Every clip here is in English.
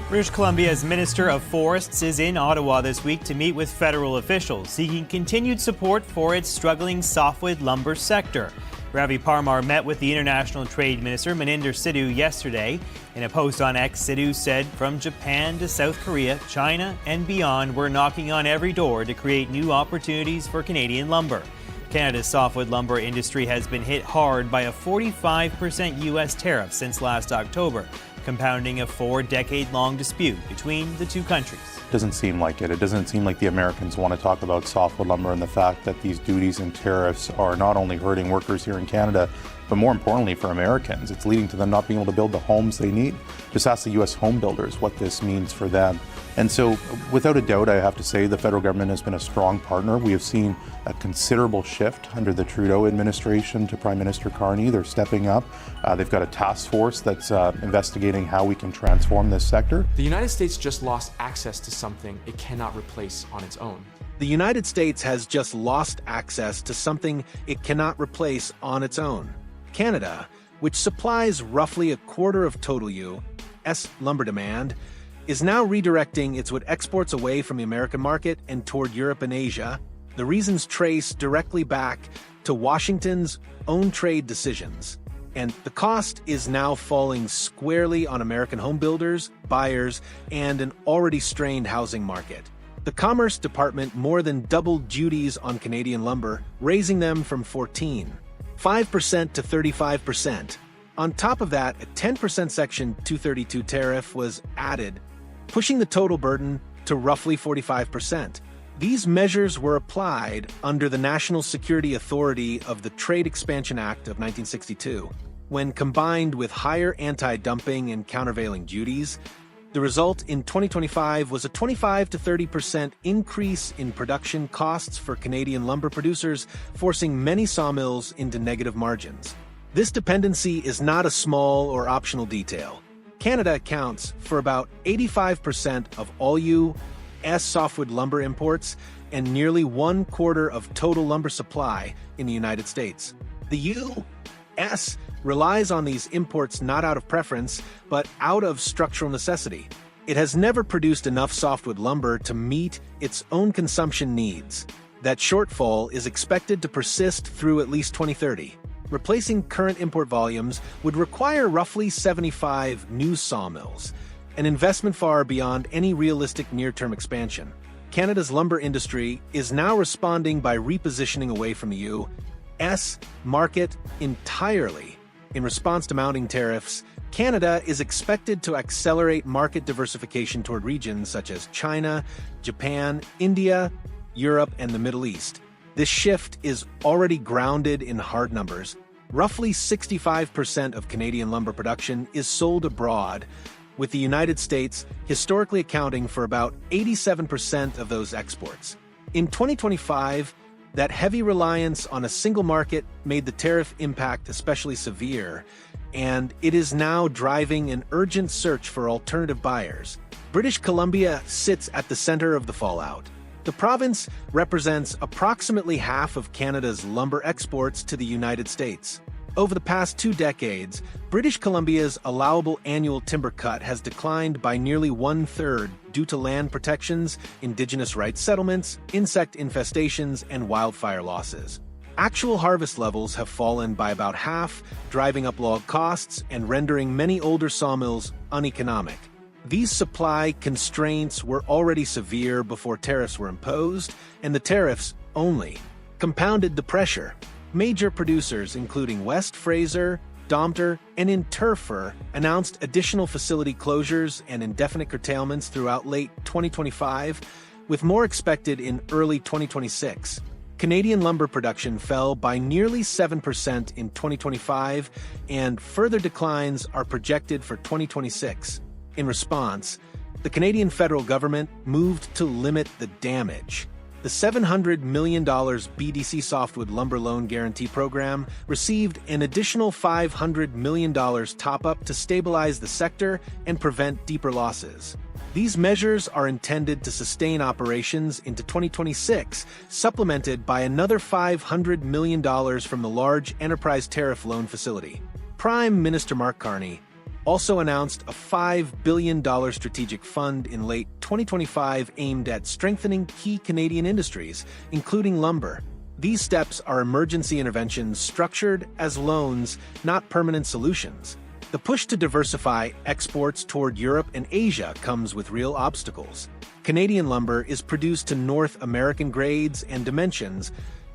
British Columbia's Minister of Forests is in Ottawa this week to meet with federal officials, seeking continued support for its struggling softwood lumber sector. Ravi Parmar met with the International Trade Minister Maninder Sidhu yesterday. In a post on X, Sidhu said from Japan to South Korea, China and beyond, we're knocking on every door to create new opportunities for Canadian lumber. Canada's softwood lumber industry has been hit hard by a 45% U.S. tariff since last October, compounding a 4-decade-long dispute between the two countries. It doesn't seem like it. It doesn't seem like the Americans want to talk about softwood lumber and the fact that these duties and tariffs are not only hurting workers here in Canada, but more importantly for Americans. It's leading to them not being able to build the homes they need. Just ask the U.S. homebuilders what this means for them. And so, without a doubt, I have to say the federal government has been a strong partner. We have seen a considerable shift under the Trudeau administration to Prime Minister Carney. They're stepping up. They've got a task force that's investigating how we can transform this sector. The United States just lost access to something it cannot replace on its own. The United States has just lost access to something it cannot replace on its own. Canada, which supplies roughly a quarter of total U.S. lumber demand, is now redirecting its wood exports away from the American market and toward Europe and Asia. The reasons trace directly back to Washington's own trade decisions. And the cost is now falling squarely on American homebuilders, buyers, and an already strained housing market. The Commerce Department more than doubled duties on Canadian lumber, raising them from 5% to 35%. On top of that, a 10% Section 232 tariff was added, pushing the total burden to roughly 45%. These measures were applied under the National Security Authority of the Trade Expansion Act of 1962. When combined with higher anti-dumping and countervailing duties, the result in 2025 was a 25 to 30% increase in production costs for Canadian lumber producers, forcing many sawmills into negative margins. This dependency is not a small or optional detail. Canada accounts for about 85% of all U.S. softwood lumber imports and nearly 1/4 of total lumber supply in the United States. The U.S. relies on these imports not out of preference, but out of structural necessity. It has never produced enough softwood lumber to meet its own consumption needs. That shortfall is expected to persist through at least 2030. Replacing current import volumes would require roughly 75 new sawmills, an investment far beyond any realistic near-term expansion. Canada's lumber industry is now responding by repositioning away from the U.S. market entirely. In response to mounting tariffs, Canada is expected to accelerate market diversification toward regions such as China, Japan, India, Europe, and the Middle East. This shift is already grounded in hard numbers. Roughly 65% of Canadian lumber production is sold abroad, with the United States historically accounting for about 87% of those exports. In 2025, that heavy reliance on a single market made the tariff impact especially severe, and it is now driving an urgent search for alternative buyers. British Columbia sits at the center of the fallout. The province represents approximately half of Canada's lumber exports to the United States. Over the past 2 decades, British Columbia's allowable annual timber cut has declined by nearly 1/3 due to land protections, Indigenous rights settlements, insect infestations, and wildfire losses. Actual harvest levels have fallen by about half, driving up log costs and rendering many older sawmills uneconomic. These supply constraints were already severe before tariffs were imposed, and the tariffs only compounded the pressure. Major producers, including West Fraser, Domter, and Interfer, announced additional facility closures and indefinite curtailments throughout late 2025, with more expected in early 2026. Canadian lumber production fell by nearly 7% in 2025, and further declines are projected for 2026. In response, the Canadian federal government moved to limit the damage. The $700 million BDC Softwood Lumber Loan Guarantee Program received an additional $500 million top-up to stabilize the sector and prevent deeper losses. These measures are intended to sustain operations into 2026, supplemented by another $500 million from the Large Enterprise Tariff Loan Facility. Prime Minister Mark Carney also announced a $5 billion strategic fund in late 2025 aimed at strengthening key Canadian industries, including lumber. These steps are emergency interventions structured as loans, not permanent solutions. The push to diversify exports toward Europe and Asia comes with real obstacles. Canadian lumber is produced to North American grades and dimensions,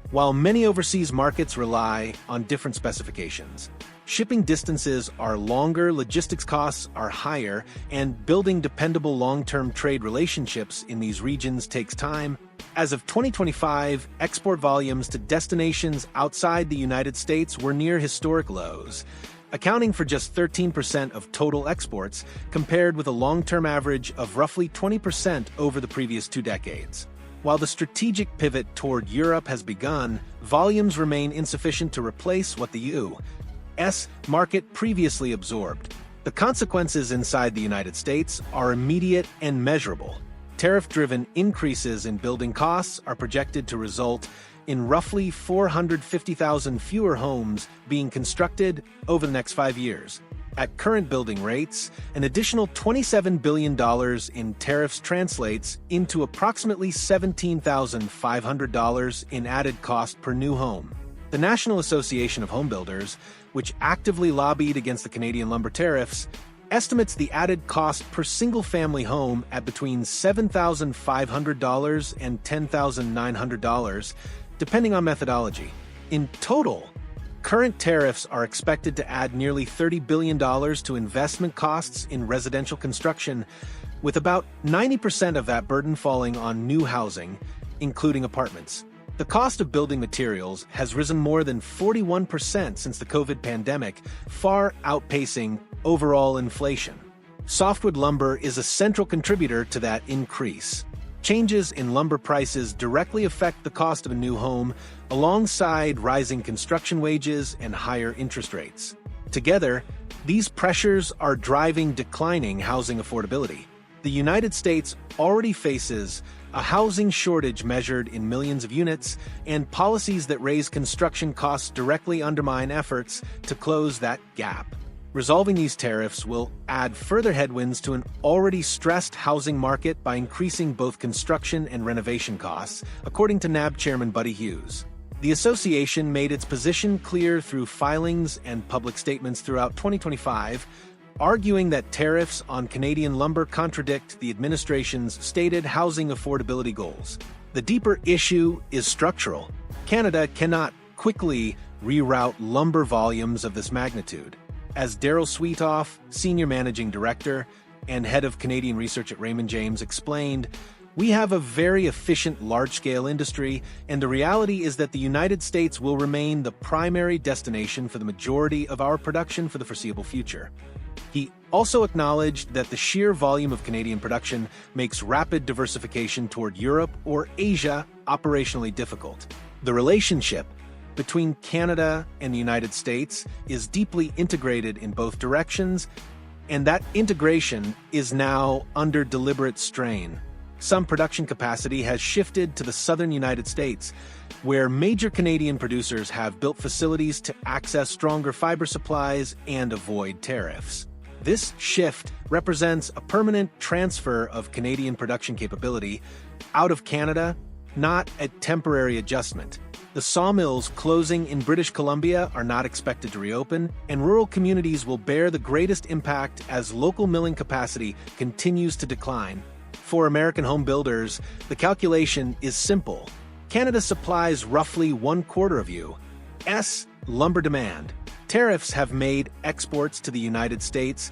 while many overseas markets rely on different specifications. Shipping distances are longer, logistics costs are higher, and building dependable long-term trade relationships in these regions takes time. As of 2025, export volumes to destinations outside the United States were near historic lows, accounting for just 13% of total exports, compared with a long-term average of roughly 20% over the previous 2 decades. While the strategic pivot toward Europe has begun, volumes remain insufficient to replace what the U.S. market previously absorbed. The consequences inside the United States are immediate and measurable. Tariff-driven increases in building costs are projected to result in roughly 450,000 fewer homes being constructed over the next 5 years. At current building rates, an additional $27 billion in tariffs translates into approximately $17,500 in added cost per new home. The National Association of Homebuilders, which actively lobbied against the Canadian lumber tariffs, estimates the added cost per single-family home at between $7,500 and $10,900, depending on methodology. In total, current tariffs are expected to add nearly $30 billion to investment costs in residential construction, with about 90% of that burden falling on new housing, including apartments. The cost of building materials has risen more than 41% since the COVID pandemic, far outpacing overall inflation. Softwood lumber is a central contributor to that increase. Changes in lumber prices directly affect the cost of a new home, alongside rising construction wages and higher interest rates. Together, these pressures are driving declining housing affordability. The United States already faces a housing shortage measured in millions of units, and policies that raise construction costs directly undermine efforts to close that gap. Resolving these tariffs will add further headwinds to an already stressed housing market by increasing both construction and renovation costs, according to NAB Chairman Buddy Hughes. The association made its position clear through filings and public statements throughout 2025, arguing that tariffs on Canadian lumber contradict the administration's stated housing affordability goals. The deeper issue is structural. Canada cannot quickly reroute lumber volumes of this magnitude. As Daryl Sweetoff, Senior Managing Director and Head of Canadian Research at Raymond James, explained, "We have a very efficient large-scale industry, and the reality is that the United States will remain the primary destination for the majority of our production for the foreseeable future." He also acknowledged that the sheer volume of Canadian production makes rapid diversification toward Europe or Asia operationally difficult. The relationship between Canada and the United States is deeply integrated in both directions, and that integration is now under deliberate strain. Some production capacity has shifted to the southern United States, where major Canadian producers have built facilities to access stronger fiber supplies and avoid tariffs. This shift represents a permanent transfer of Canadian production capability out of Canada, not a temporary adjustment. The sawmills closing in British Columbia are not expected to reopen, and rural communities will bear the greatest impact as local milling capacity continues to decline. For American home builders, the calculation is simple. Canada supplies roughly 1/4 of U.S. lumber demand. Tariffs have made exports to the United States